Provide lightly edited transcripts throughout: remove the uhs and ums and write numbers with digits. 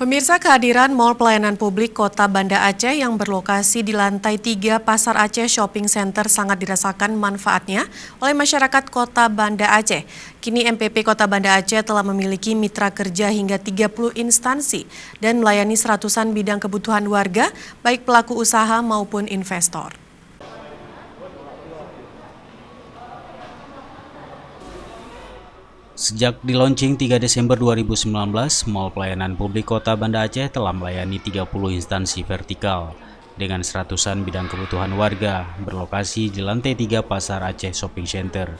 Pemirsa, kehadiran Mall Pelayanan Publik Kota Banda Aceh yang berlokasi di lantai 3 Pasar Aceh Shopping Center sangat dirasakan manfaatnya oleh masyarakat Kota Banda Aceh. Kini MPP Kota Banda Aceh telah memiliki mitra kerja hingga 30 instansi dan melayani seratusan bidang kebutuhan warga, baik pelaku usaha maupun investor. Sejak di-launching 3 Desember 2019, Mall Pelayanan Publik Kota Banda Aceh telah melayani 30 instansi vertikal dengan seratusan bidang kebutuhan warga berlokasi di lantai 3 Pasar Aceh Shopping Center.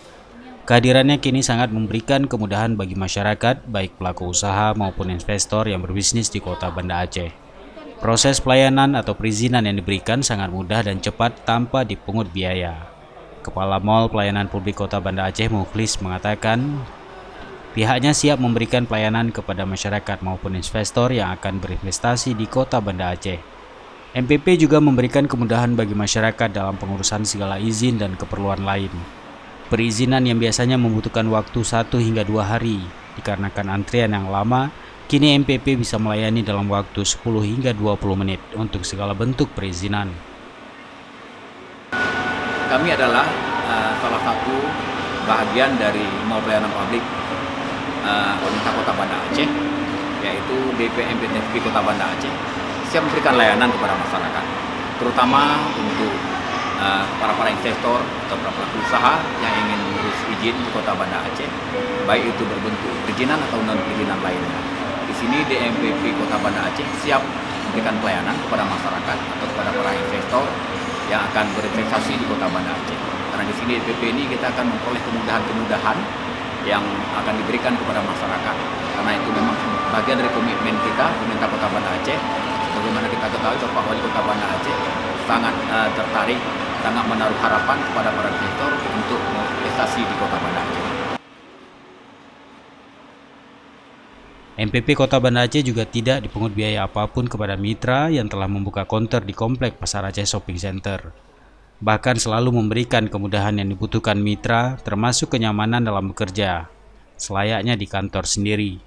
Kehadirannya kini sangat memberikan kemudahan bagi masyarakat, baik pelaku usaha maupun investor yang berbisnis di Kota Banda Aceh. Proses pelayanan atau perizinan yang diberikan sangat mudah dan cepat tanpa dipungut biaya. Kepala Mall Pelayanan Publik Kota Banda Aceh Mukhlis mengatakan, pihaknya siap memberikan pelayanan kepada masyarakat maupun investor yang akan berinvestasi di Kota Banda Aceh. MPP juga memberikan kemudahan bagi masyarakat dalam pengurusan segala izin dan keperluan lain. Perizinan yang biasanya membutuhkan waktu 1 hingga 2 hari dikarenakan antrian yang lama, kini MPP bisa melayani dalam waktu 10 hingga 20 menit untuk segala bentuk perizinan. Kami adalah salah satu bagian dari Mall Pelayanan Publik pemerintah Kota Banda Aceh, yaitu DPMPTFP Kota Banda Aceh, siap memberikan layanan kepada masyarakat, terutama untuk para investor atau para pelaku usaha yang ingin mengurus izin di Kota Banda Aceh, baik itu berbentuk perizinan atau non perizinan lainnya. Di sini DMPP Kota Banda Aceh siap memberikan pelayanan kepada masyarakat atau kepada para investor yang akan berinvestasi di Kota Banda Aceh. Karena di sini DPP ini kita akan memperoleh kemudahan-kemudahan yang akan diberikan kepada masyarakat, karena itu memang bagian dari komitmen kita, pemerintah Kota Banda Aceh. Bagaimana kita ketahui, Bapak Wali Kota Banda Aceh sangat tertarik, sangat menaruh harapan kepada para investor untuk investasi di Kota Banda Aceh. MPP Kota Banda Aceh juga tidak dipungut biaya apapun kepada mitra yang telah membuka konter di Komplek Pasar Aceh Shopping Center. Bahkan selalu memberikan kemudahan yang dibutuhkan mitra, termasuk kenyamanan dalam bekerja, selayaknya di kantor sendiri.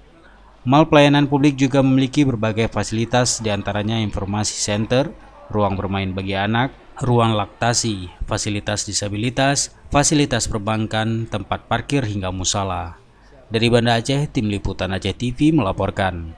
Mall Pelayanan Publik juga memiliki berbagai fasilitas, diantaranya informasi center, ruang bermain bagi anak, ruang laktasi, fasilitas disabilitas, fasilitas perbankan, tempat parkir hingga musala. Dari Banda Aceh, Tim Liputan Aceh TV melaporkan.